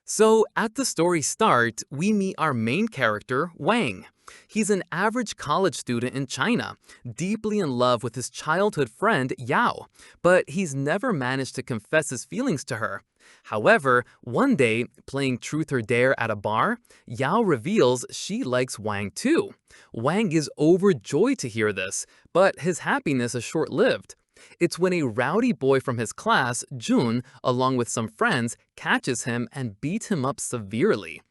So, at the story's start, we meet our main character, Wang. He's an average college student in China, deeply in love with his childhood friend Yao, but he's never managed to confess his feelings to her. However, one day, playing Truth or Dare at a bar, Yao reveals she likes Wang too. Wang is overjoyed to hear this, but his happiness is short-lived. It's when a rowdy boy from his class, Jun, along with some friends, catches him and beats him up severely.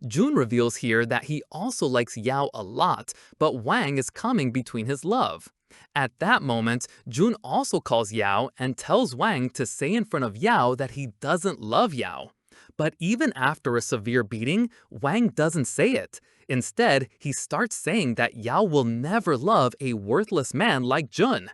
Jun reveals here that he also likes Yao a lot, but Wang is coming between his love. At that moment, Jun also calls Yao and tells Wang to say in front of Yao that he doesn't love Yao. But even after a severe beating, Wang doesn't say it. Instead, he starts saying that Yao will never love a worthless man like Jun.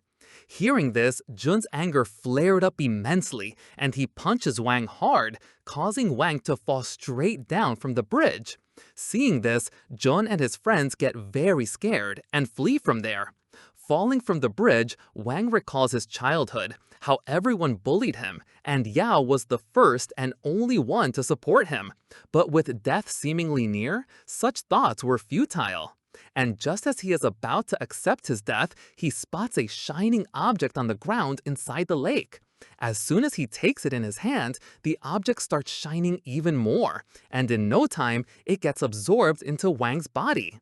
Hearing this, Jun's anger flared up immensely, and he punches Wang hard, causing Wang to fall straight down from the bridge. Seeing this, Jun and his friends get very scared and flee from there. Falling from the bridge, Wang recalls his childhood, how everyone bullied him, and Yao was the first and only one to support him. But with death seemingly near, such thoughts were futile. And just as he is about to accept his death, he spots a shining object on the ground inside the lake. As soon as he takes it in his hand, the object starts shining even more, and in no time, it gets absorbed into Wang's body.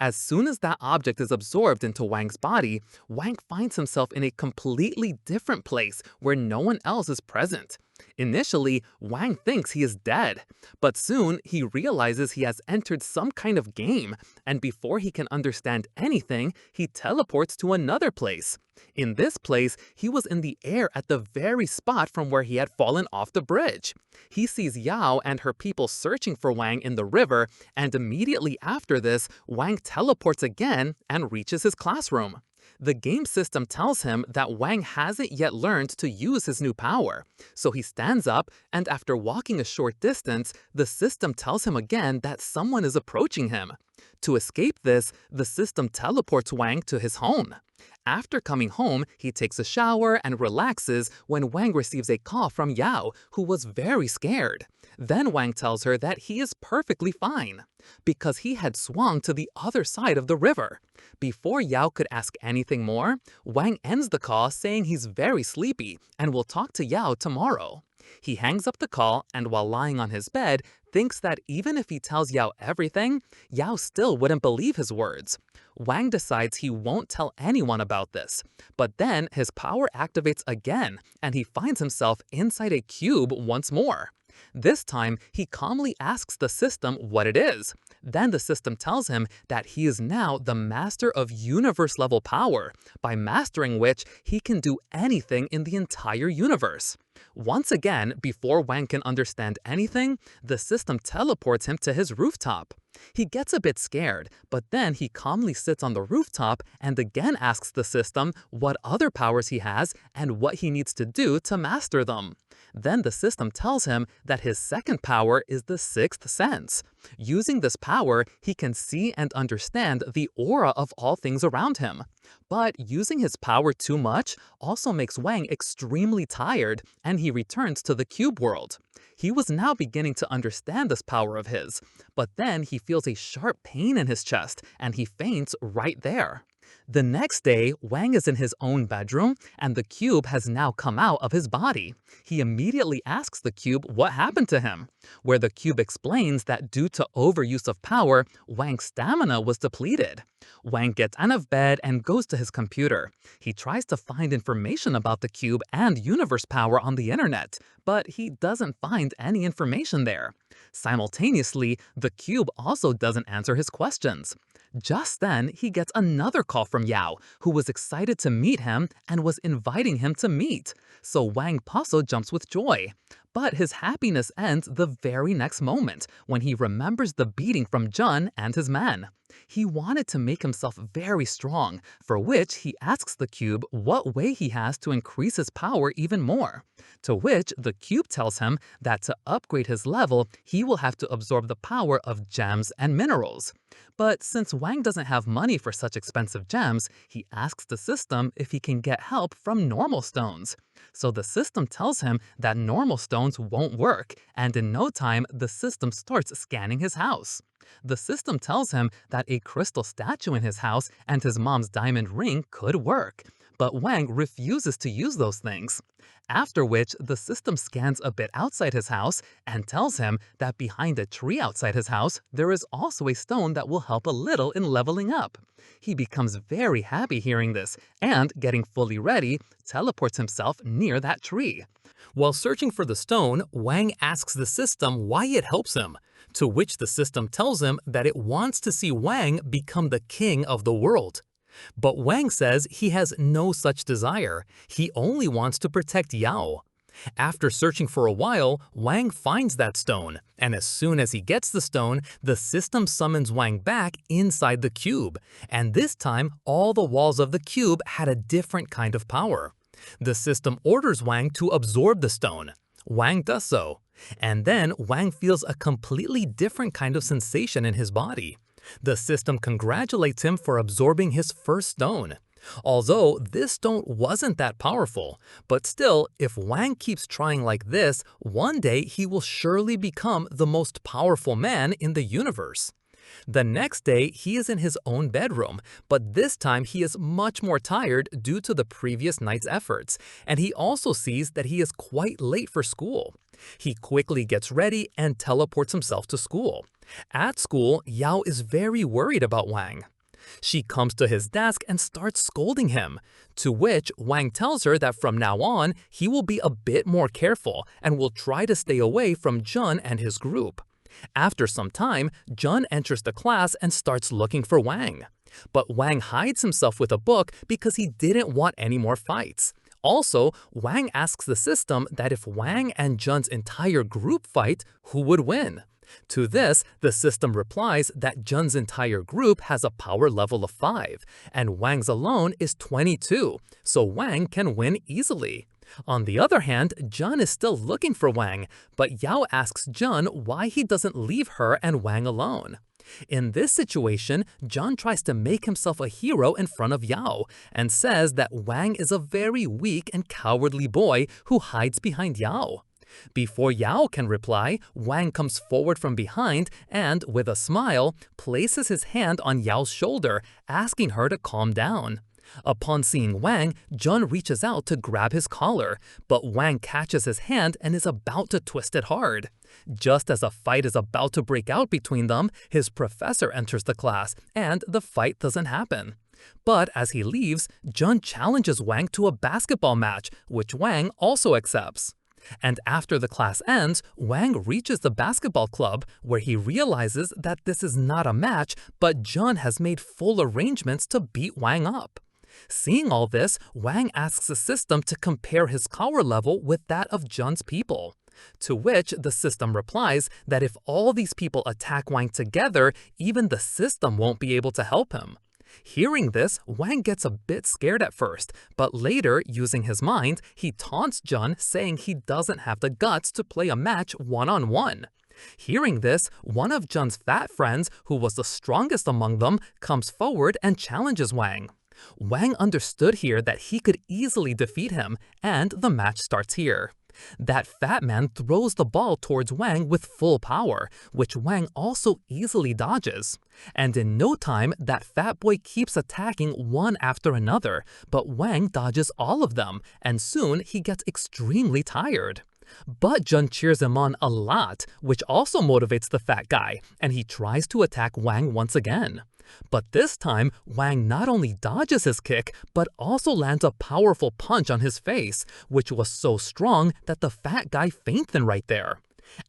As soon as that object is absorbed into Wang's body, Wang finds himself in a completely different place where no one else is present. Initially, Wang thinks he is dead, but soon he realizes he has entered some kind of game, and before he can understand anything, he teleports to another place. In this place, he was in the air at the very spot from where he had fallen off the bridge. He sees Yao and her people searching for Wang in the river, and immediately after this, Wang teleports again and reaches his classroom. The game system tells him that Wang hasn't yet learned to use his new power, so he stands up, and after walking a short distance, the system tells him again that someone is approaching him. To escape this, the system teleports Wang to his home. After coming home, he takes a shower and relaxes when Wang receives a call from Yao, who was very scared. Then Wang tells her that he is perfectly fine, because he had swung to the other side of the river. Before Yao could ask anything more, Wang ends the call saying he's very sleepy and will talk to Yao tomorrow. He hangs up the call and while lying on his bed, thinks that even if he tells Yao everything, Yao still wouldn't believe his words. Wang decides he won't tell anyone about this, but then his power activates again and he finds himself inside a cube once more. This time, he calmly asks the system what it is. Then the system tells him that he is now the master of universe-level power, by mastering which he can do anything in the entire universe. Once again, before Wang can understand anything, the system teleports him to his rooftop. He gets a bit scared, but then he calmly sits on the rooftop and again asks the system what other powers he has and what he needs to do to master them. Then the system tells him that his second power is the sixth sense. Using this power, he can see and understand the aura of all things around him. But using his power too much also makes Wang extremely tired, and he returns to the cube world. He was now beginning to understand this power of his, but then he feels a sharp pain in his chest, and he faints right there. The next day, Wang is in his own bedroom, and the cube has now come out of his body. He immediately asks the cube what happened to him, where the cube explains that due to overuse of power, Wang's stamina was depleted. Wang gets out of bed and goes to his computer. He tries to find information about the cube and universe power on the internet, but he doesn't find any information there. Simultaneously, the cube also doesn't answer his questions. Just then, he gets another call from Yao, who was excited to meet him and was inviting him to meet. So Wang also jumps with joy. But his happiness ends the very next moment, when he remembers the beating from Jun and his men. He wanted to make himself very strong, for which he asks the cube what way he has to increase his power even more. To which the cube tells him that to upgrade his level, he will have to absorb the power of gems and minerals. But since Wang doesn't have money for such expensive gems, he asks the system if he can get help from normal stones. So the system tells him that normal stones won't work, and in no time, the system starts scanning his house. The system tells him that a crystal statue in his house and his mom's diamond ring could work, but Wang refuses to use those things. After which, the system scans a bit outside his house and tells him that behind a tree outside his house, there is also a stone that will help a little in leveling up. He becomes very happy hearing this and, getting fully ready, teleports himself near that tree. While searching for the stone, Wang asks the system why it helps him, to which the system tells him that it wants to see Wang become the king of the world. But Wang says he has no such desire. He only wants to protect Yao. After searching for a while, Wang finds that stone, and as soon as he gets the stone, the system summons Wang back inside the cube, and this time all the walls of the cube had a different kind of power. The system orders Wang to absorb the stone. Wang does so, and then Wang feels a completely different kind of sensation in his body. The system congratulates him for absorbing his first stone. Although this stone wasn't that powerful, but still, if Wang keeps trying like this, one day he will surely become the most powerful man in the universe. The next day, he is in his own bedroom, but this time he is much more tired due to the previous night's efforts, and he also sees that he is quite late for school. He quickly gets ready and teleports himself to school. At school, Yao is very worried about Wang. She comes to his desk and starts scolding him, to which Wang tells her that from now on, he will be a bit more careful and will try to stay away from Jun and his group. After some time, Jun enters the class and starts looking for Wang. But Wang hides himself with a book because he didn't want any more fights. Also, Wang asks the system that if Wang and Jun's entire group fight, who would win? To this, the system replies that Jun's entire group has a power level of 5, and Wang's alone is 22, so Wang can win easily. On the other hand, Jun is still looking for Wang, but Yao asks Jun why he doesn't leave her and Wang alone. In this situation, Jun tries to make himself a hero in front of Yao and says that Wang is a very weak and cowardly boy who hides behind Yao. Before Yao can reply, Wang comes forward from behind and, with a smile, places his hand on Yao's shoulder, asking her to calm down. Upon seeing Wang, Jun reaches out to grab his collar, but Wang catches his hand and is about to twist it hard. Just as a fight is about to break out between them, his professor enters the class, and the fight doesn't happen. But as he leaves, Jun challenges Wang to a basketball match, which Wang also accepts. And after the class ends, Wang reaches the basketball club, where he realizes that this is not a match, but Jun has made full arrangements to beat Wang up. Seeing all this, Wang asks the system to compare his power level with that of Jun's people. To which the system replies that if all these people attack Wang together, even the system won't be able to help him. Hearing this, Wang gets a bit scared at first, but later, using his mind, he taunts Jun, saying he doesn't have the guts to play a match one-on-one. Hearing this, one of Jun's fat friends, who was the strongest among them, comes forward and challenges Wang. Wang understood here that he could easily defeat him, and the match starts here. That fat man throws the ball towards Wang with full power, which Wang also easily dodges. And in no time, that fat boy keeps attacking one after another, but Wang dodges all of them, and soon he gets extremely tired. But Jun cheers him on a lot, which also motivates the fat guy, and he tries to attack Wang once again. But this time, Wang not only dodges his kick, but also lands a powerful punch on his face, which was so strong that the fat guy fainted right there.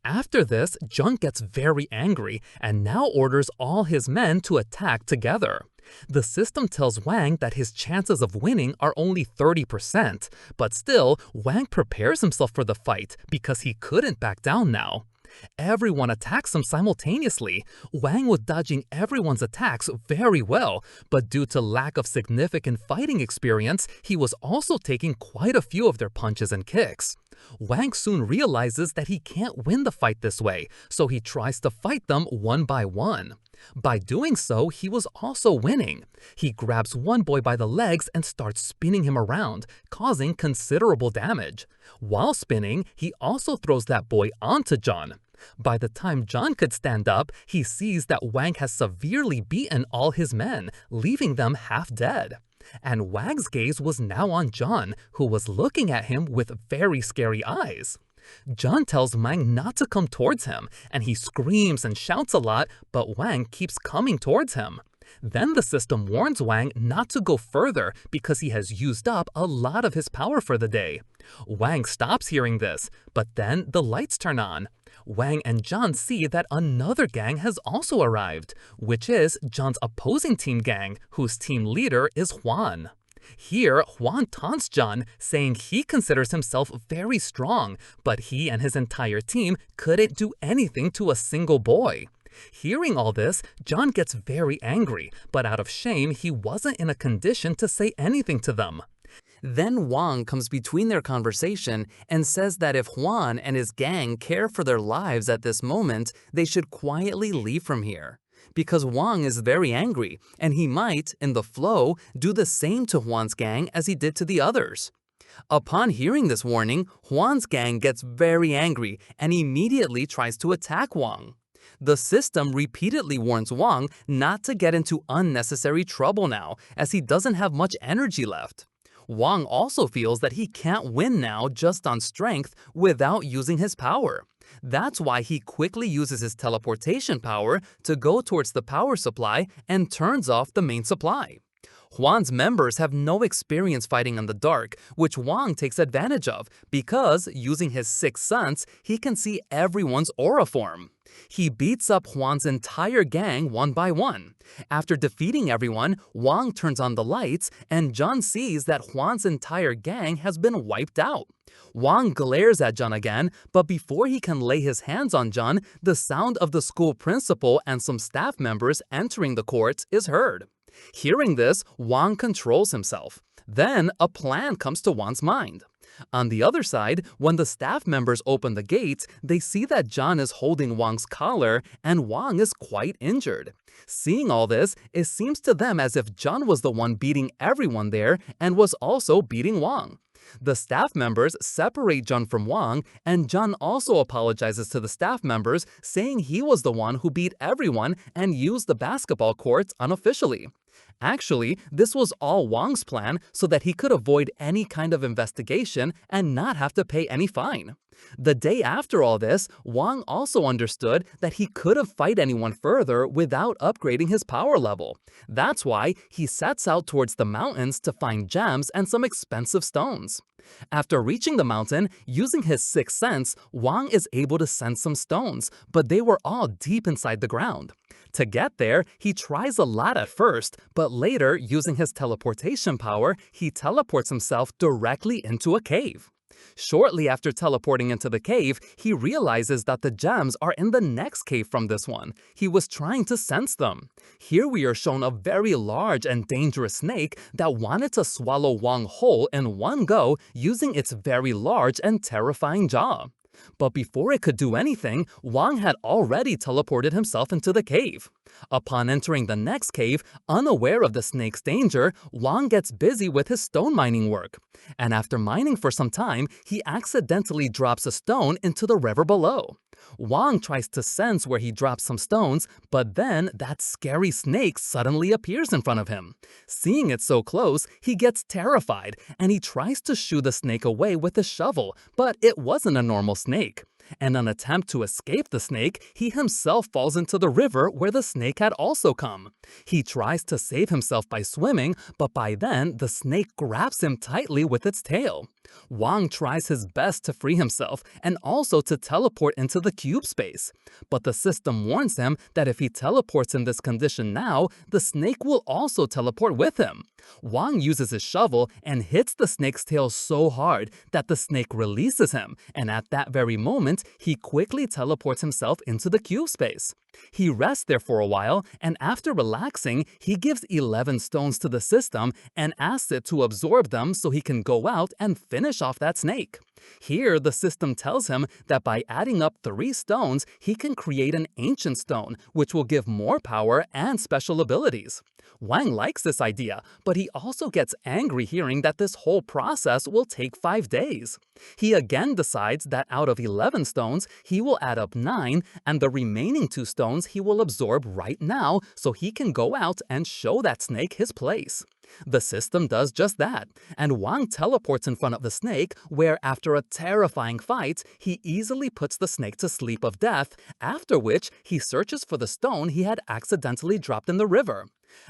After this, Jun gets very angry and now orders all his men to attack together. The system tells Wang that his chances of winning are only 30%, but still, Wang prepares himself for the fight because he couldn't back down now. Everyone attacks him simultaneously. Wang was dodging everyone's attacks very well, but due to lack of significant fighting experience, he was also taking quite a few of their punches and kicks. Wang soon realizes that he can't win the fight this way, so he tries to fight them one by one. By doing so, he was also winning. He grabs one boy by the legs and starts spinning him around, causing considerable damage. While spinning, he also throws that boy onto John. By the time John could stand up, he sees that Wang has severely beaten all his men, leaving them half dead. And Wang's gaze was now on John, who was looking at him with very scary eyes. John tells Wang not to come towards him, and he screams and shouts a lot, but Wang keeps coming towards him. Then the system warns Wang not to go further because he has used up a lot of his power for the day. Wang stops hearing this, but then the lights turn on. Wang and John see that another gang has also arrived, which is John's opposing team gang, whose team leader is Juan. Here, Juan taunts John, saying he considers himself very strong, but he and his entire team couldn't do anything to a single boy. Hearing all this, John gets very angry, but out of shame, he wasn't in a condition to say anything to them. Then Wang comes between their conversation and says that if Juan and his gang care for their lives at this moment, they should quietly leave from here. Because Wang is very angry, and he might, in the flow, do the same to Juan's gang as he did to the others. Upon hearing this warning, Juan's gang gets very angry and immediately tries to attack Wang. The system repeatedly warns Wang not to get into unnecessary trouble now, as he doesn't have much energy left. Wang also feels that he can't win now just on strength without using his power. That's why he quickly uses his teleportation power to go towards the power supply and turns off the main supply. Juan's members have no experience fighting in the dark, which Wang takes advantage of because, using his sixth sense, he can see everyone's aura form. He beats up Juan's entire gang one by one. After defeating everyone, Wang turns on the lights, and John sees that Juan's entire gang has been wiped out. Wang glares at John again, but before he can lay his hands on John, the sound of the school principal and some staff members entering the courts is heard. Hearing this, Wang controls himself. Then a plan comes to Wang's mind. On the other side, when the staff members open the gates, they see that John is holding Wang's collar and Wang is quite injured. Seeing all this, it seems to them as if John was the one beating everyone there and was also beating Wang. The staff members separate John from Wang, and John also apologizes to the staff members, saying he was the one who beat everyone and used the basketball courts unofficially. Actually, this was all Wang's plan so that he could avoid any kind of investigation and not have to pay any fine. The day after all this, Wang also understood that he couldn't fight anyone further without upgrading his power level. That's why he sets out towards the mountains to find gems and some expensive stones. After reaching the mountain, using his sixth sense, Wang is able to sense some stones, but they were all deep inside the ground. To get there, he tries a lot at first, but later, using his teleportation power, he teleports himself directly into a cave. Shortly after teleporting into the cave, he realizes that the gems are in the next cave from this one. He was trying to sense them. Here we are shown a very large and dangerous snake that wanted to swallow Wang whole in one go using its very large and terrifying jaw. But before it could do anything, Wang had already teleported himself into the cave. Upon entering the next cave, unaware of the snake's danger, Wang gets busy with his stone mining work. And after mining for some time, he accidentally drops a stone into the river below. Wang tries to sense where he drops some stones, but then that scary snake suddenly appears in front of him. Seeing it so close, he gets terrified, and he tries to shoo the snake away with a shovel, but it wasn't a normal snake. In an attempt to escape the snake, he himself falls into the river where the snake had also come. He tries to save himself by swimming, but by then, the snake grabs him tightly with its tail. Wang tries his best to free himself and also to teleport into the cube space. But the system warns him that if he teleports in this condition now, the snake will also teleport with him. Wang uses his shovel and hits the snake's tail so hard that the snake releases him, and at that very moment, moment, he quickly teleports himself into the cube space. He rests there for a while, and after relaxing, he gives 11 stones to the system and asks it to absorb them so he can go out and finish off that snake. Here, the system tells him that by adding up 3 stones, he can create an ancient stone, which will give more power and special abilities. Wang likes this idea, but he also gets angry hearing that this whole process will take 5 days. He again decides that out of 11 stones, he will add up 9, and the remaining 2 stones he will absorb right now so he can go out and show that snake his place. The system does just that, and Wang teleports in front of the snake, where after a terrifying fight, he easily puts the snake to sleep of death, after which he searches for the stone he had accidentally dropped in the river.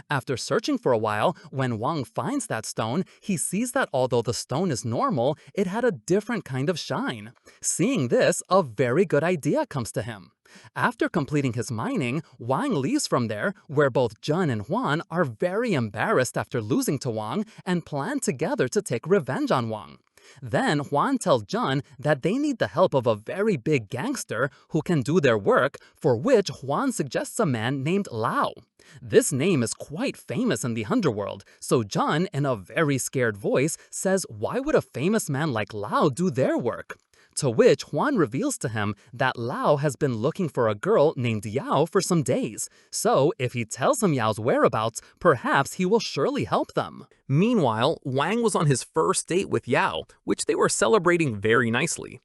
After searching for a while, when Wang finds that stone, he sees that although the stone is normal, it had a different kind of shine. Seeing this, a very good idea comes to him. After completing his mining, Wang leaves from there, where both Jun and Huan are very embarrassed after losing to Wang and plan together to take revenge on Wang. Then Huan tells Jun that they need the help of a very big gangster who can do their work, for which Huan suggests a man named Lao. This name is quite famous in the underworld, so Jun, in a very scared voice, says why would a famous man like Lao do their work? To which Huan reveals to him that Lao has been looking for a girl named Yao for some days, so if he tells him Yao's whereabouts, perhaps he will surely help them. Meanwhile, Wang was on his first date with Yao, which they were celebrating very nicely.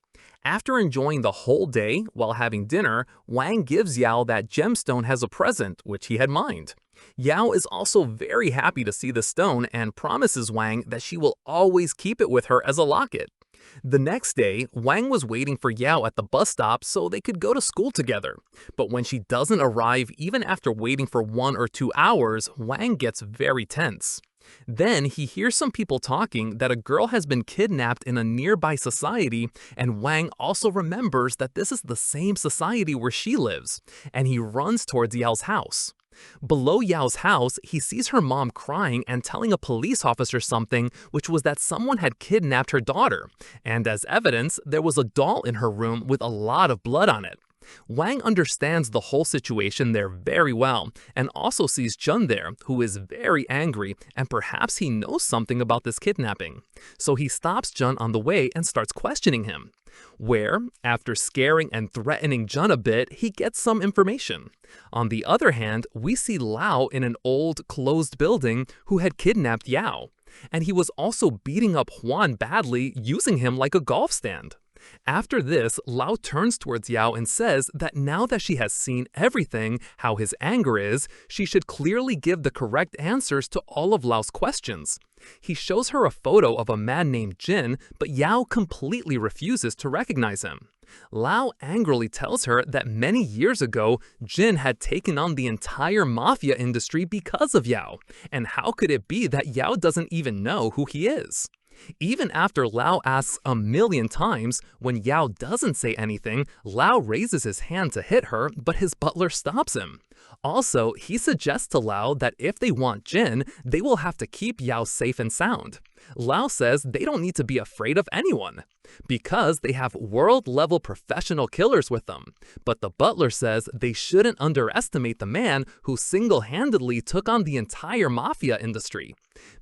After enjoying the whole day while having dinner, Wang gives Yao that gemstone as a present, which he had mined. Yao is also very happy to see the stone and promises Wang that she will always keep it with her as a locket. The next day, Wang was waiting for Yao at the bus stop so they could go to school together. But when she doesn't arrive even after waiting for 1 or 2 hours, Wang gets very tense. Then he hears some people talking that a girl has been kidnapped in a nearby society, and Wang also remembers that this is the same society where she lives, and he runs towards Yao's house. Below Yao's house, he sees her mom crying and telling a police officer something, which was that someone had kidnapped her daughter, and as evidence, there was a doll in her room with a lot of blood on it. Wang understands the whole situation there very well, and also sees Jun there, who is very angry, and perhaps he knows something about this kidnapping. So he stops Jun on the way and starts questioning him, where, after scaring and threatening Jun a bit, he gets some information. On the other hand, we see Lao in an old, closed building who had kidnapped Yao, and he was also beating up Huan badly, using him like a golf stand. After this, Lao turns towards Yao and says that now that she has seen everything, how his anger is, she should clearly give the correct answers to all of Lao's questions. He shows her a photo of a man named Jin, but Yao completely refuses to recognize him. Lao angrily tells her that many years ago, Jin had taken on the entire mafia industry because of Yao, and how could it be that Yao doesn't even know who he is? Even after Lao asks a million times, when Yao doesn't say anything, Lao raises his hand to hit her, but his butler stops him. Also, he suggests to Lao that if they want Jin, they will have to keep Yao safe and sound. Lao says they don't need to be afraid of anyone, because they have world-level professional killers with them. But the butler says they shouldn't underestimate the man who single-handedly took on the entire mafia industry.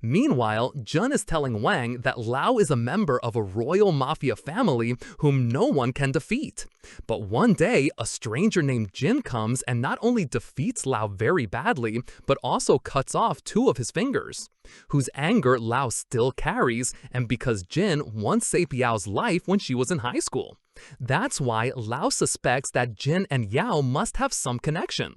Meanwhile, Jun is telling Wang that Lao is a member of a royal mafia family whom no one can defeat. But one day, a stranger named Jin comes and not only defeats Lao very badly, but also cuts off 2 of his fingers, whose anger Lao still carries, and because Jin once saved Yao's life when she was in high school. That's why Lao suspects that Jin and Yao must have some connection.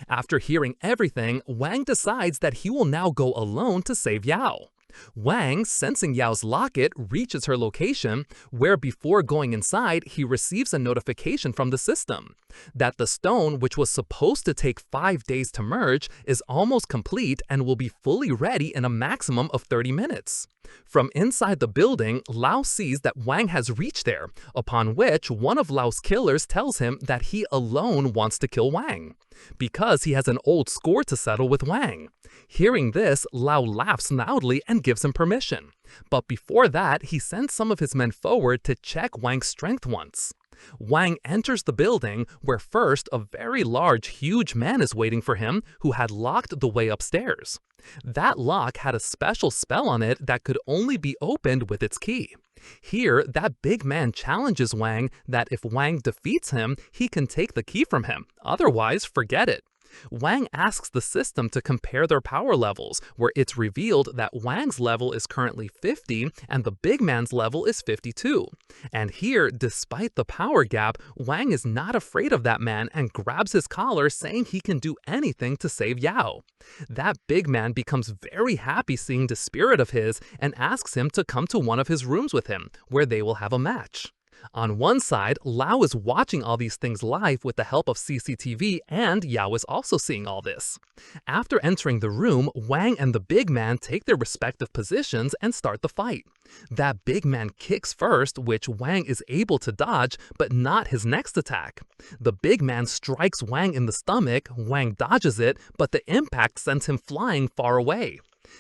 After hearing everything, Wang decides that he will now go alone to save Yao. Wang, sensing Yao's locket, reaches her location, where before going inside, he receives a notification from the system that the stone, which was supposed to take 5 days to merge, is almost complete and will be fully ready in a maximum of 30 minutes. From inside the building, Lao sees that Wang has reached there, upon which one of Lao's killers tells him that he alone wants to kill Wang, because he has an old score to settle with Wang. Hearing this, Lao laughs loudly and gives him permission. But before that, he sends some of his men forward to check Wang's strength once. Wang enters the building where first a very large, huge man is waiting for him who had locked the way upstairs. That lock had a special spell on it that could only be opened with its key. Here, that big man challenges Wang that if Wang defeats him, he can take the key from him. Otherwise, forget it. Wang asks the system to compare their power levels, where it's revealed that Wang's level is currently 50 and the big man's level is 52. And here, despite the power gap, Wang is not afraid of that man and grabs his collar, saying he can do anything to save Yao. That big man becomes very happy seeing the spirit of his and asks him to come to one of his rooms with him, where they will have a match. On one side, Lao is watching all these things live with the help of CCTV, and Yao is also seeing all this. After entering the room, Wang and the big man take their respective positions and start the fight. That big man kicks first, which Wang is able to dodge, but not his next attack. The big man strikes Wang in the stomach, Wang dodges it, but the impact sends him flying far away.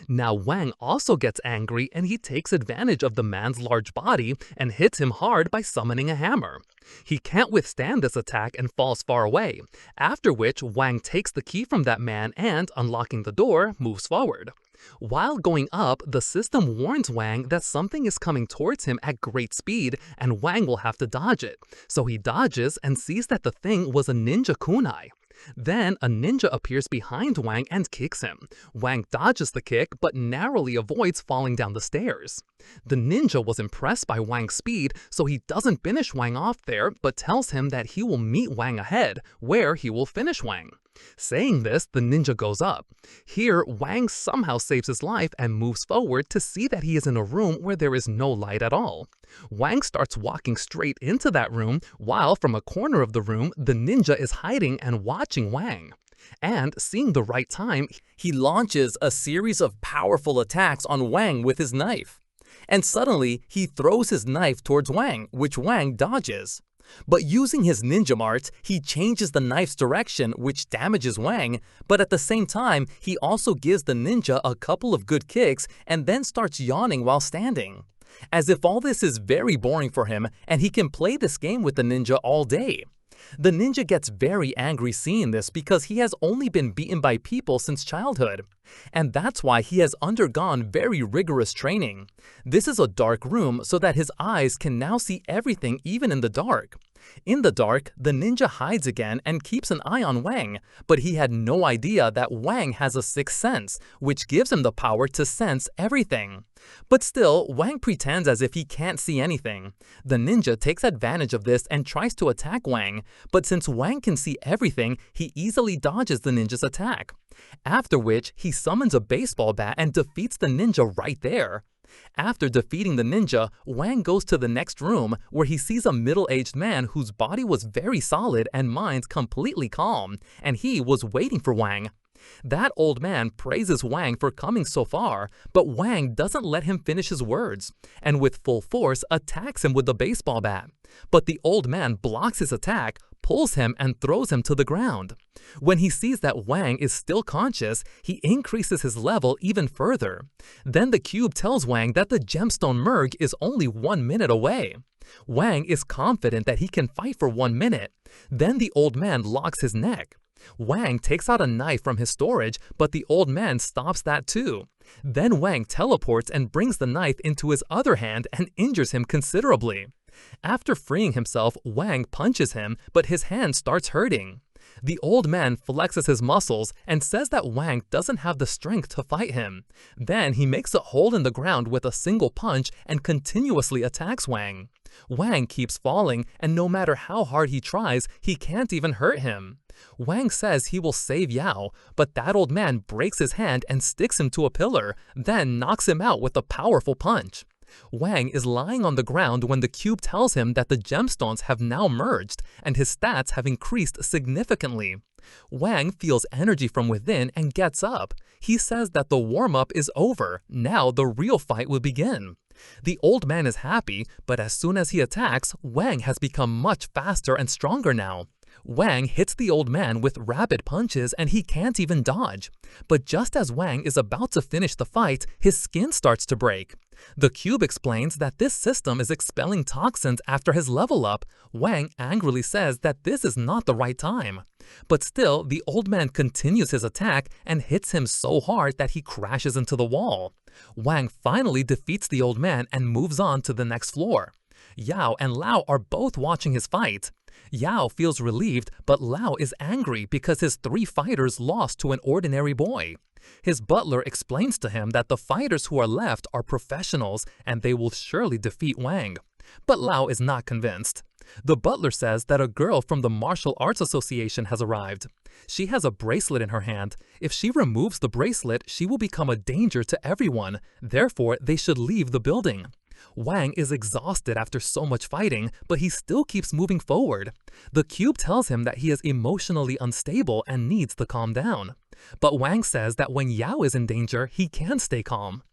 Now Wang also gets angry and he takes advantage of the man's large body and hits him hard by summoning a hammer. He can't withstand this attack and falls far away, after which Wang takes the key from that man and, unlocking the door, moves forward. While going up, the system warns Wang that something is coming towards him at great speed and Wang will have to dodge it, so he dodges and sees that the thing was a ninja kunai. Then a ninja appears behind Wang and kicks him. Wang dodges the kick but narrowly avoids falling down the stairs. The ninja was impressed by Wang's speed, so he doesn't finish Wang off there but tells him that he will meet Wang ahead, where he will finish Wang. Saying this, the ninja goes up. Here, Wang somehow saves his life and moves forward to see that he is in a room where there is no light at all. Wang starts walking straight into that room, while from a corner of the room, the ninja is hiding and watching Wang. And, seeing the right time, He launches a series of powerful attacks on Wang with his knife. And suddenly, he throws his knife towards Wang, which Wang dodges. But using his ninja marts, he changes the knife's direction, which damages Wang, but at the same time, he also gives the ninja a couple of good kicks and then starts yawning while standing. As if all this is very boring for him and he can play this game with the ninja all day. The ninja gets very angry seeing this because he has only been beaten by people since childhood. And that's why he has undergone very rigorous training. This is a dark room so that his eyes can now see everything even in the dark. In the dark, the ninja hides again and keeps an eye on Wang, but he had no idea that Wang has a sixth sense, which gives him the power to sense everything. But still, Wang pretends as if he can't see anything. The ninja takes advantage of this and tries to attack Wang, but since Wang can see everything, he easily dodges the ninja's attack. After which, he summons a baseball bat and defeats the ninja right there. After defeating the ninja, Wang goes to the next room where he sees a middle-aged man whose body was very solid and mind completely calm, and he was waiting for Wang. That old man praises Wang for coming so far, but Wang doesn't let him finish his words, and with full force attacks him with the baseball bat. But the old man blocks his attack, pulls him and throws him to the ground. When he sees that Wang is still conscious, he increases his level even further. Then the cube tells Wang that the gemstone merge is only 1 minute away. Wang is confident that he can fight for 1 minute. Then the old man locks his neck. Wang takes out a knife from his storage, but the old man stops that too. Then Wang teleports and brings the knife into his other hand and injures him considerably. After freeing himself, Wang punches him, but his hand starts hurting. The old man flexes his muscles and says that Wang doesn't have the strength to fight him. Then he makes a hole in the ground with a single punch and continuously attacks Wang. Wang keeps falling, and no matter how hard he tries, he can't even hurt him. Wang says he will save Yao, but that old man breaks his hand and sticks him to a pillar, then knocks him out with a powerful punch. Wang is lying on the ground when the cube tells him that the gemstones have now merged and his stats have increased significantly. Wang feels energy from within and gets up. He says that the warm-up is over, now the real fight will begin. The old man is happy, but as soon as he attacks, Wang has become much faster and stronger now. Wang hits the old man with rapid punches and he can't even dodge. But just as Wang is about to finish the fight, his skin starts to break. The cube explains that this system is expelling toxins after his level up. Wang angrily says that this is not the right time. But still, the old man continues his attack and hits him so hard that he crashes into the wall. Wang finally defeats the old man and moves on to the next floor. Yao and Lao are both watching his fight. Yao feels relieved, but Lao is angry because his 3 fighters lost to an ordinary boy. His butler explains to him that the fighters who are left are professionals and they will surely defeat Wang. But Lao is not convinced. The butler says that a girl from the Martial Arts Association has arrived. She has a bracelet in her hand. If she removes the bracelet, she will become a danger to everyone. Therefore, they should leave the building. Wang is exhausted after so much fighting, but he still keeps moving forward. The cube tells him that he is emotionally unstable and needs to calm down. But Wang says that when Yao is in danger, he can stay calm.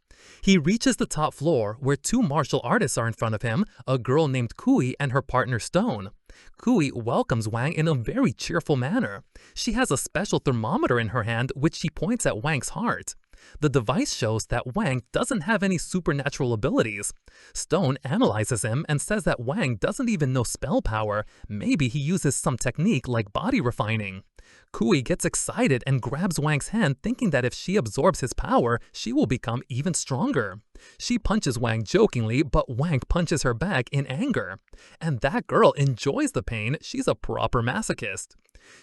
He reaches the top floor where 2 martial artists are in front of him, a girl named Kui and her partner Stone. Kui welcomes Wang in a very cheerful manner. She has a special thermometer in her hand which she points at Wang's heart. The device shows that Wang doesn't have any supernatural abilities. Stone analyzes him and says that Wang doesn't even know spell power. Maybe he uses some technique like body refining. Kui gets excited and grabs Wang's hand, thinking that if she absorbs his power, she will become even stronger. She punches Wang jokingly, but Wang punches her back in anger. And that girl enjoys the pain. She's a proper masochist.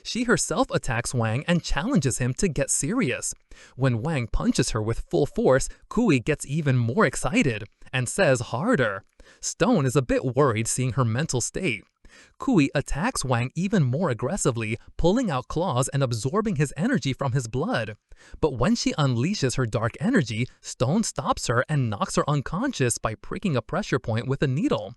She herself attacks Wang and challenges him to get serious. When Wang punches her with full force, Kui gets even more excited and says harder. Stone is a bit worried seeing her mental state. Kui attacks Wang even more aggressively, pulling out claws and absorbing his energy from his blood. But when she unleashes her dark energy, Stone stops her and knocks her unconscious by pricking a pressure point with a needle.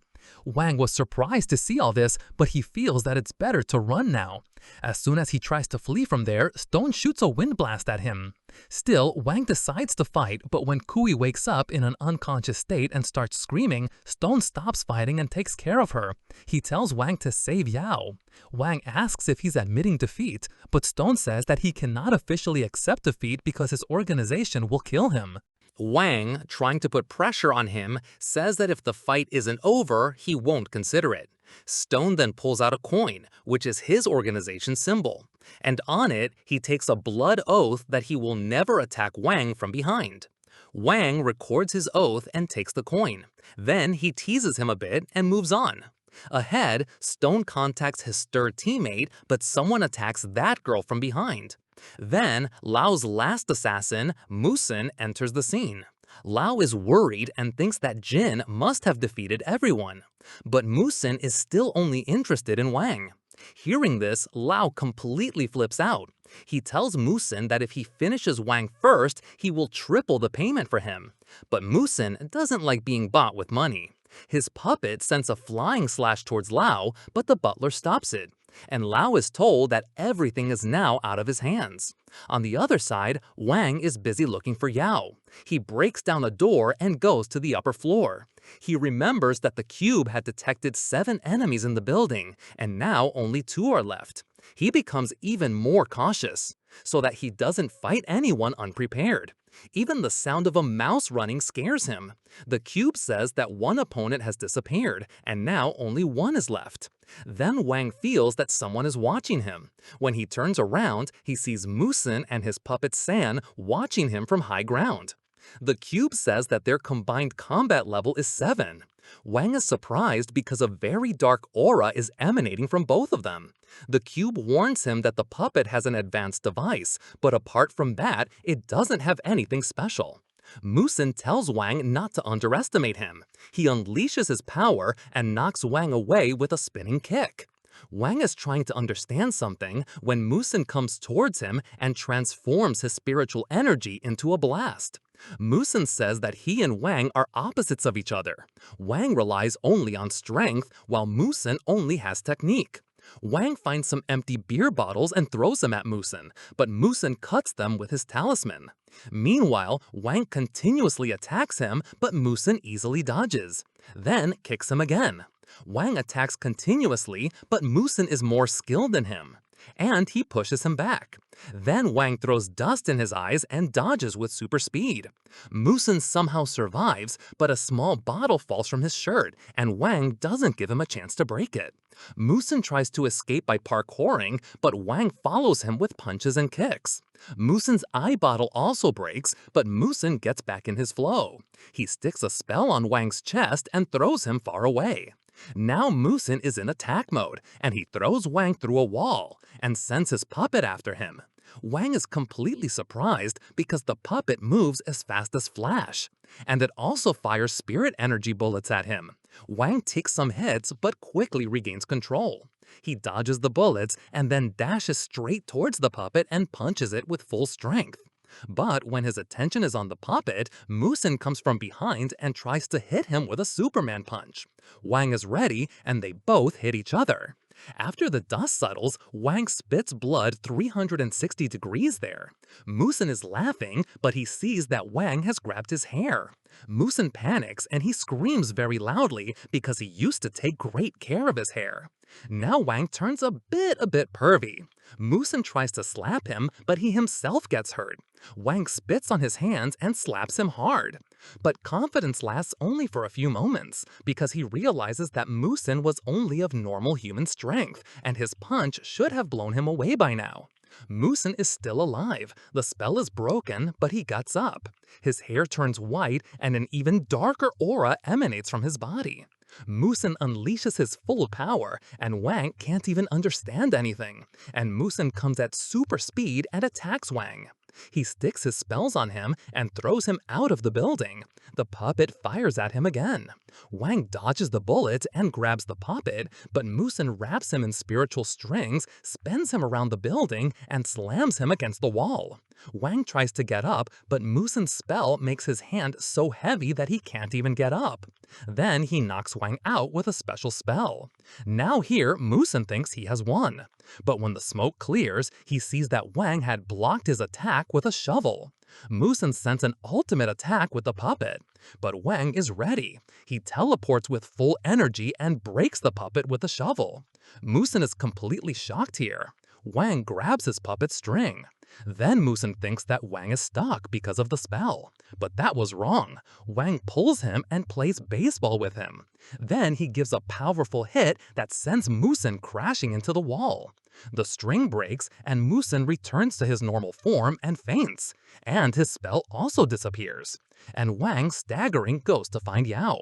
Wang was surprised to see all this, but he feels that it's better to run now. As soon as he tries to flee from there, Stone shoots a wind blast at him. Still, Wang decides to fight, but when Kui wakes up in an unconscious state and starts screaming, Stone stops fighting and takes care of her. He tells Wang to save Yao. Wang asks if he's admitting defeat, but Stone says that he cannot officially accept defeat because his organization will kill him. Wang, trying to put pressure on him, says that if the fight isn't over, he won't consider it. Stone then pulls out a coin, which is his organization's symbol, and on it, he takes a blood oath that he will never attack Wang from behind. Wang records his oath and takes the coin. Then he teases him a bit and moves on. Ahead, Stone contacts his third teammate, but someone attacks that girl from behind. Then, Lao's last assassin, Musin, enters the scene. Lao is worried and thinks that Jin must have defeated everyone. But Musin is still only interested in Wang. Hearing this, Lao completely flips out. He tells Musin that if he finishes Wang first, he will triple the payment for him. But Musin doesn't like being bought with money. His puppet sends a flying slash towards Lao, but the butler stops it. And Lao is told that everything is now out of his hands. On the other side, Wang is busy looking for Yao. He breaks down a door and goes to the upper floor. He remembers that the cube had detected 7 enemies in the building, and now only 2 are left. He becomes even more cautious, so that he doesn't fight anyone unprepared. Even the sound of a mouse running scares him. The cube says that one opponent has disappeared, and now only 1 is left. Then Wang feels that someone is watching him. When he turns around, he sees Musin and his puppet San watching him from high ground. The cube says that their combined combat level is 7. Wang is surprised because a very dark aura is emanating from both of them. The cube warns him that the puppet has an advanced device, but apart from that, it doesn't have anything special. Musin tells Wang not to underestimate him. He unleashes his power and knocks Wang away with a spinning kick. Wang is trying to understand something when Musin comes towards him and transforms his spiritual energy into a blast. Musin says that he and Wang are opposites of each other. Wang relies only on strength, while Musin only has technique. Wang finds some empty beer bottles and throws them at Musin, but Musin cuts them with his talisman. Meanwhile, Wang continuously attacks him, but Musin easily dodges. Then kicks him again. Wang attacks continuously, but Musin is more skilled than him. And he pushes him back. Then Wang throws dust in his eyes and dodges with super speed. Musin somehow survives, but a small bottle falls from his shirt, and Wang doesn't give him a chance to break it. Musin tries to escape by parkouring, but Wang follows him with punches and kicks. Musin's eye bottle also breaks, but Musin gets back in his flow. He sticks a spell on Wang's chest and throws him far away. Now Musin is in attack mode, and he throws Wang through a wall and sends his puppet after him. Wang is completely surprised because the puppet moves as fast as Flash, and it also fires spirit energy bullets at him. Wang takes some hits but quickly regains control. He dodges the bullets and then dashes straight towards the puppet and punches it with full strength. But when his attention is on the puppet, Musin comes from behind and tries to hit him with a Superman punch. Wang is ready and they both hit each other. After the dust settles, Wang spits blood 360 degrees there. Musin is laughing, but he sees that Wang has grabbed his hair. Musin panics and he screams very loudly because he used to take great care of his hair. Now Wang turns a bit pervy. Musin tries to slap him, but he himself gets hurt. Wang spits on his hands and slaps him hard. But confidence lasts only for a few moments, because he realizes that Musin was only of normal human strength, and his punch should have blown him away by now. Musin is still alive. The spell is broken, but he gets up. His hair turns white, and an even darker aura emanates from his body. Musin unleashes his full power, and Wang can't even understand anything. And Musin comes at super speed and attacks Wang. He sticks his spells on him and throws him out of the building. The puppet fires at him again. Wang dodges the bullet and grabs the puppet, but Musin wraps him in spiritual strings, spins him around the building, and slams him against the wall. Wang tries to get up, but Musin's spell makes his hand so heavy that he can't even get up. Then he knocks Wang out with a special spell. Now here, Musin thinks he has won. But when the smoke clears, he sees that Wang had blocked his attack with a shovel. Musin sends an ultimate attack with the puppet. But Wang is ready. He teleports with full energy and breaks the puppet with the shovel. Musin is completely shocked here. Wang grabs his puppet's string. Then Musin thinks that Wang is stuck because of the spell. But that was wrong. Wang pulls him and plays baseball with him. Then he gives a powerful hit that sends Musin crashing into the wall. The string breaks and Musin returns to his normal form and faints. And his spell also disappears. And Wang, staggering, goes to find Yao.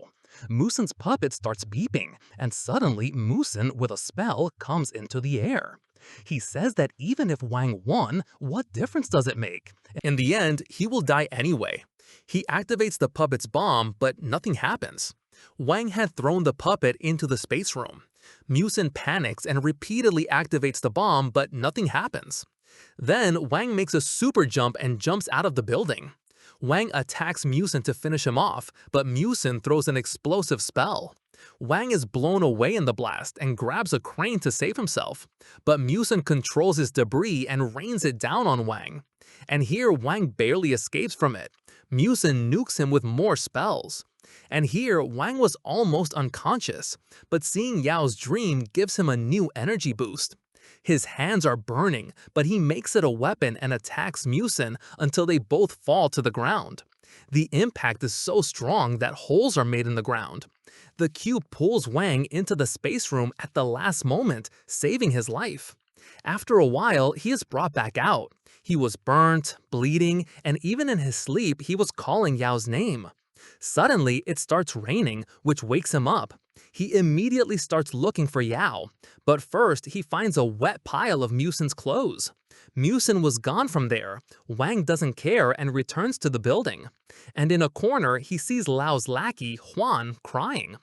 Musin's puppet starts beeping, and suddenly Musin, with a spell, comes into the air. He says that even if Wang won, what difference does it make? In the end, he will die anyway. He activates the puppet's bomb, but nothing happens. Wang had thrown the puppet into the space room. Musin panics and repeatedly activates the bomb, but nothing happens. Then Wang makes a super jump and jumps out of the building. Wang attacks Musin to finish him off, but Musin throws an explosive spell. Wang is blown away in the blast and grabs a crane to save himself, but Musin controls his debris and rains it down on Wang. And here Wang barely escapes from it. Musin nukes him with more spells. And here Wang was almost unconscious, but seeing Yao's dream gives him a new energy boost. His hands are burning, but he makes it a weapon and attacks Musin until they both fall to the ground. The impact is so strong that holes are made in the ground. The cube pulls Wang into the space room at the last moment, saving his life. After a while, he is brought back out. He was burnt, bleeding, and even in his sleep, he was calling Yao's name. Suddenly, it starts raining, which wakes him up. He immediately starts looking for Yao, but first he finds a wet pile of Musin's clothes. Musin was gone from there. Wang doesn't care and returns to the building. And in a corner, he sees Lao's lackey, Huan, crying.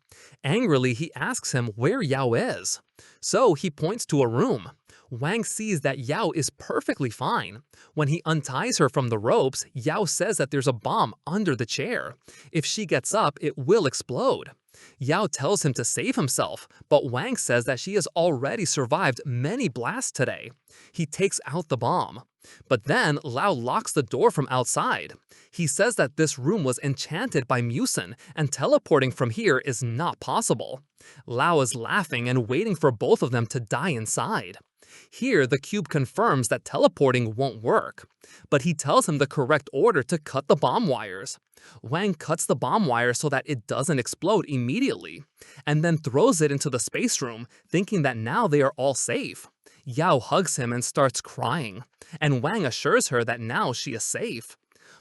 Angrily, he asks him where Yao is. So he points to a room. Wang sees that Yao is perfectly fine. When he unties her from the ropes, Yao says that there's a bomb under the chair. If she gets up, it will explode. Yao tells him to save himself, but Wang says that she has already survived many blasts today. He takes out the bomb. But then Lao locks the door from outside. He says that this room was enchanted by Musin, and teleporting from here is not possible. Lao is laughing and waiting for both of them to die inside. Here, the cube confirms that teleporting won't work, but he tells him the correct order to cut the bomb wires. Wang cuts the bomb wire so that it doesn't explode immediately, and then throws it into the space room, thinking that now they are all safe. Yao hugs him and starts crying, and Wang assures her that now she is safe.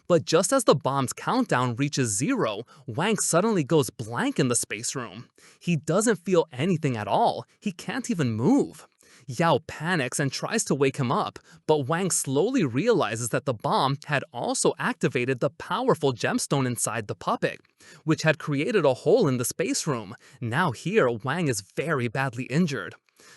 But just as the bomb's countdown reaches 0, Wang suddenly goes blank in the space room. He doesn't feel anything at all. He can't even move. Yao panics and tries to wake him up, but Wang slowly realizes that the bomb had also activated the powerful gemstone inside the puppet, which had created a hole in the space room. Now here, Wang is very badly injured.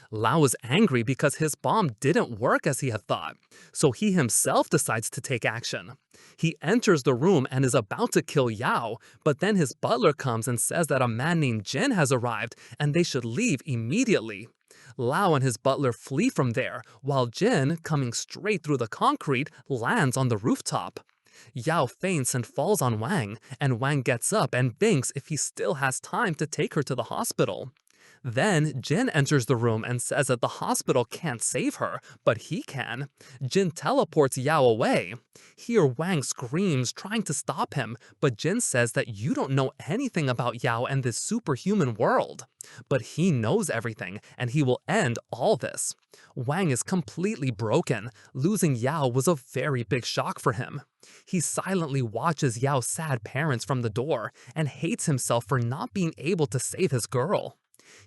Lao is angry because his bomb didn't work as he had thought, so he himself decides to take action. He enters the room and is about to kill Yao, but then his butler comes and says that a man named Jin has arrived and they should leave immediately. Lao and his butler flee from there, while Jin, coming straight through the concrete, lands on the rooftop. Yao faints and falls on Wang, and Wang gets up and thinks if he still has time to take her to the hospital. Then, Jin enters the room and says that the hospital can't save her, but he can. Jin teleports Yao away. Here, Wang screams, trying to stop him, but Jin says that you don't know anything about Yao and this superhuman world. But he knows everything, and he will end all this. Wang is completely broken. Losing Yao was a very big shock for him. He silently watches Yao's sad parents from the door and hates himself for not being able to save his girl.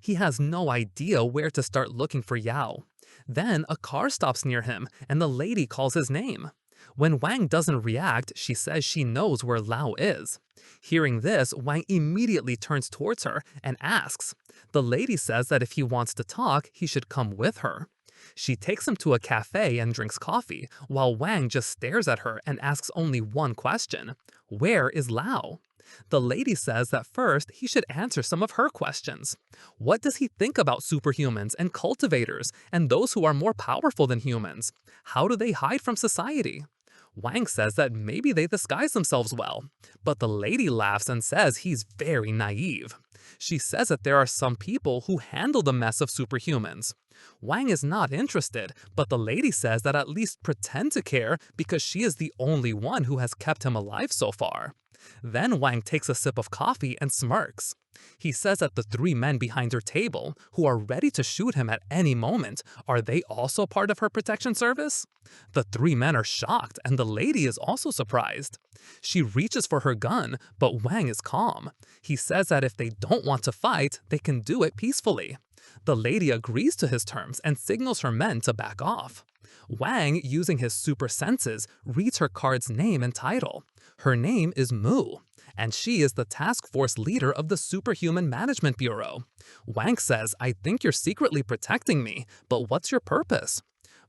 He has no idea where to start looking for Yao. Then a car stops near him, and the lady calls his name. When Wang doesn't react, she says she knows where Lao is. Hearing this, Wang immediately turns towards her and asks. The lady says that if he wants to talk, he should come with her. She takes him to a cafe and drinks coffee, while Wang just stares at her and asks only one question. Where is Lao? The lady says that first he should answer some of her questions. What does he think about superhumans and cultivators and those who are more powerful than humans? How do they hide from society? Wang says that maybe they disguise themselves well, but the lady laughs and says he's very naive. She says that there are some people who handle the mess of superhumans. Wang is not interested, but the lady says that at least pretend to care because she is the only one who has kept him alive so far. Then Wang takes a sip of coffee and smirks. He says that the 3 men behind her table, who are ready to shoot him at any moment, are they also part of her protection service? The 3 men are shocked, and the lady is also surprised. She reaches for her gun, but Wang is calm. He says that if they don't want to fight, they can do it peacefully. The lady agrees to his terms and signals her men to back off. Wang, using his super senses, reads her card's name and title. Her name is Mu, and she is the task force leader of the Superhuman Management Bureau. Wang says, I think you're secretly protecting me, but what's your purpose?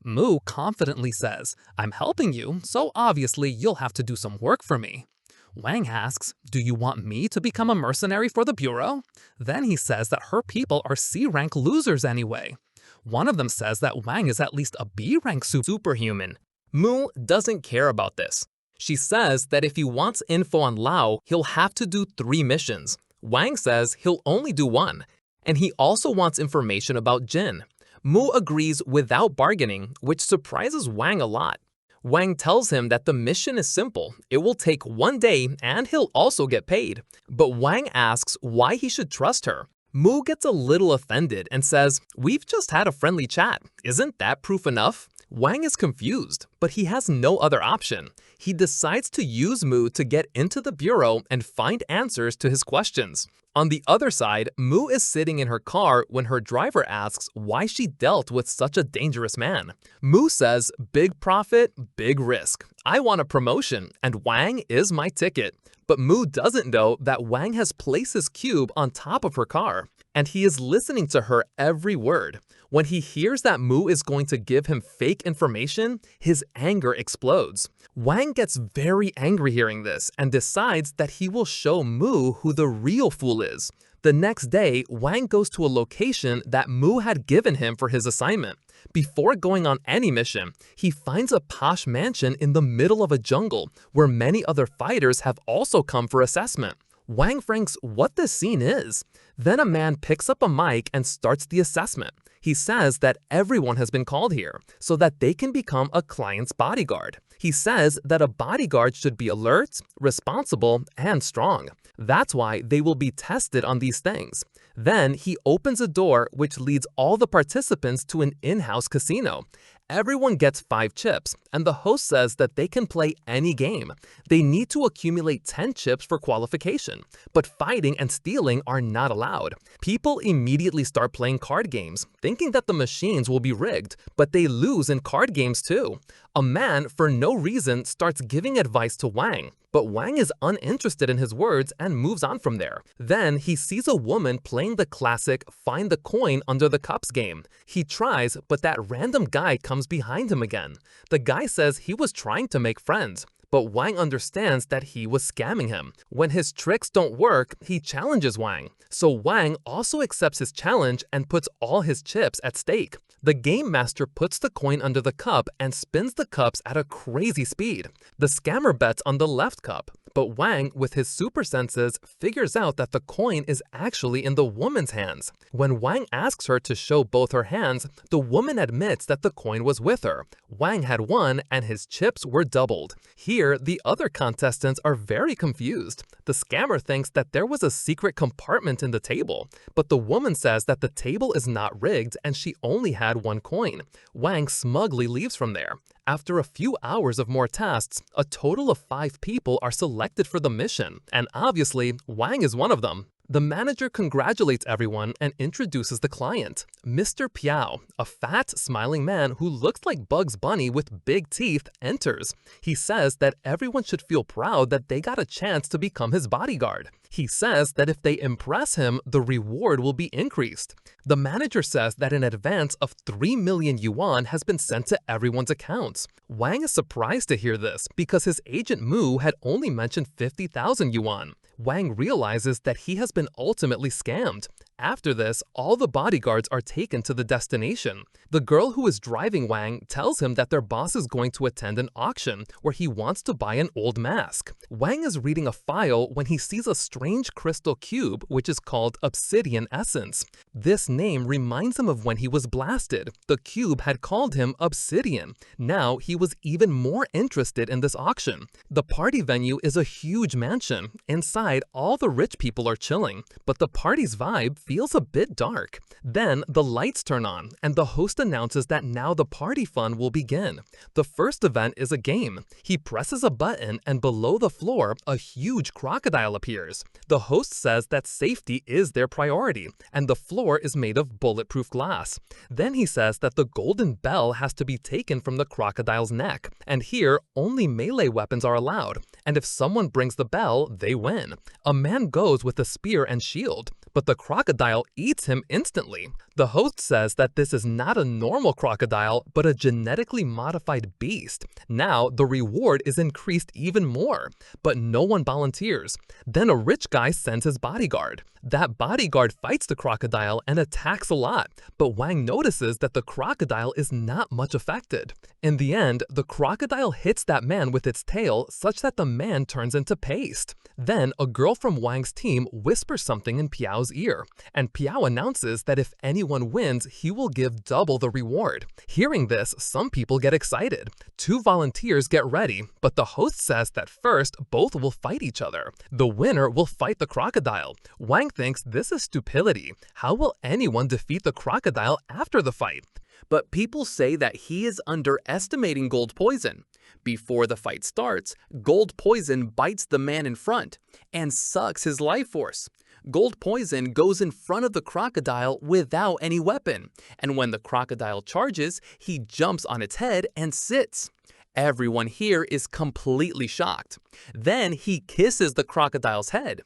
Mu confidently says, I'm helping you, so obviously you'll have to do some work for me. Wang asks, do you want me to become a mercenary for the Bureau? Then he says that her people are C-rank losers anyway. One of them says that Wang is at least a B-rank superhuman. Mu doesn't care about this. She says that if he wants info on Lao, he'll have to do 3 missions. Wang says he'll only do 1, and he also wants information about Jin. Mu agrees without bargaining, which surprises Wang a lot. Wang tells him that the mission is simple. It will take 1 day and he'll also get paid. But Wang asks why he should trust her. Mu gets a little offended and says, we've just had a friendly chat. Isn't that proof enough? Wang is confused, but he has no other option. He decides to use Mu to get into the bureau and find answers to his questions. On the other side, Mu is sitting in her car when her driver asks why she dealt with such a dangerous man. Mu says, big profit, big risk. I want a promotion, and Wang is my ticket. But Mu doesn't know that Wang has placed his cube on top of her car, and he is listening to her every word. When he hears that Mu is going to give him fake information, his anger explodes. Wang gets very angry hearing this and decides that he will show Mu who the real fool is. The next day, Wang goes to a location that Mu had given him for his assignment. Before going on any mission, he finds a posh mansion in the middle of a jungle where many other fighters have also come for assessment. Wang thinks what this scene is. Then a man picks up a mic and starts the assessment. He says that everyone has been called here so that they can become a client's bodyguard. He says that a bodyguard should be alert, responsible, and strong. That's why they will be tested on these things. Then he opens a door which leads all the participants to an in-house casino. Everyone gets 5 chips, and the host says that they can play any game. They need to accumulate 10 chips for qualification, but fighting and stealing are not allowed. People immediately start playing card games, thinking that the machines will be rigged, but they lose in card games too. A man, for no reason, starts giving advice to Wang, but Wang is uninterested in his words and moves on from there. Then he sees a woman playing the classic find the coin under the cups game. He tries, but that random guy comes behind him again. The guy says he was trying to make friends, but Wang understands that he was scamming him. When his tricks don't work, he challenges Wang. So Wang also accepts his challenge and puts all his chips at stake. The game master puts the coin under the cup and spins the cups at a crazy speed. The scammer bets on the left cup, but Wang, with his super senses, figures out that the coin is actually in the woman's hands. When Wang asks her to show both her hands, the woman admits that the coin was with her. Wang had won and his chips were doubled. Here, the other contestants are very confused. The scammer thinks that there was a secret compartment in the table, but the woman says that the table is not rigged and she only had 1 coin. Wang smugly leaves from there. After a few hours of more tests, a total of 5 people are selected for the mission, and obviously, Wang is one of them. The manager congratulates everyone and introduces the client. Mr. Piao, a fat, smiling man who looks like Bugs Bunny with big teeth, enters. He says that everyone should feel proud that they got a chance to become his bodyguard. He says that if they impress him, the reward will be increased. The manager says that an advance of 3 million yuan has been sent to everyone's accounts. Wang is surprised to hear this because his agent Mu had only mentioned 50,000 yuan. Wang realizes that he has been ultimately scammed. After this, all the bodyguards are taken to the destination. The girl who is driving Wang tells him that their boss is going to attend an auction where he wants to buy an old mask. Wang is reading a file when he sees a strange crystal cube which is called Obsidian Essence. This name reminds him of when he was blasted. The cube had called him Obsidian. Now he was even more interested in this auction. The party venue is a huge mansion. Inside, all the rich people are chilling, but the party's vibe feels a bit dark. Then the lights turn on and the host announces that now the party fun will begin. The first event is a game. He presses a button and below the floor, a huge crocodile appears. The host says that safety is their priority and the floor is made of bulletproof glass. Then he says that the golden bell has to be taken from the crocodile's neck, and here only melee weapons are allowed, and if someone brings the bell, they win. A man goes with a spear and shield, but the crocodile eats him instantly. The host says that this is not a normal crocodile, but a genetically modified beast. Now, the reward is increased even more, but no one volunteers. Then a rich guy sends his bodyguard. That bodyguard fights the crocodile and attacks a lot, but Wang notices that the crocodile is not much affected. In the end, the crocodile hits that man with its tail such that the man turns into paste. Then a girl from Wang's team whispers something in Piao's ear, and Piao announces that if anyone wins, he will give double the reward. Hearing this, some people get excited. 2 volunteers get ready, but the host says that first, both will fight each other. The winner will fight the crocodile. Wang thinks this is stupidity. How will anyone defeat the crocodile after the fight? But people say that he is underestimating Gold Poison. Before the fight starts, Gold Poison bites the man in front and sucks his life force. Gold Poison goes in front of the crocodile without any weapon, and when the crocodile charges, he jumps on its head and sits. Everyone here is completely shocked. Then he kisses the crocodile's head,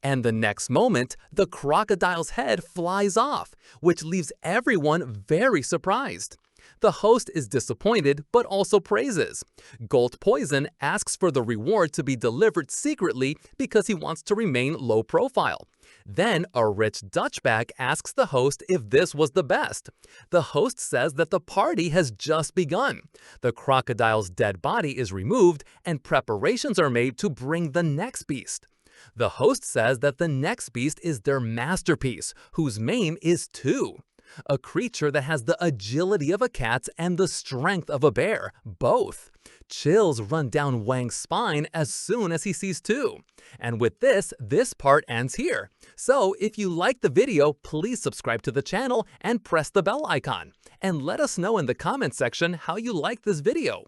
and the next moment, the crocodile's head flies off, which leaves everyone very surprised. The host is disappointed but also praises. Gold Poison asks for the reward to be delivered secretly because he wants to remain low profile. Then a rich Dutchback asks the host if this was the best. The host says that the party has just begun. The crocodile's dead body is removed and preparations are made to bring the next beast. The host says that the next beast is their masterpiece, whose mane is 2. a creature that has the agility of a cat and the strength of a bear, both. Chills run down Wang's spine as soon as he sees two. And with this part ends here. So if you liked the video, please subscribe to the channel and press the bell icon. And let us know in the comment section how you liked this video.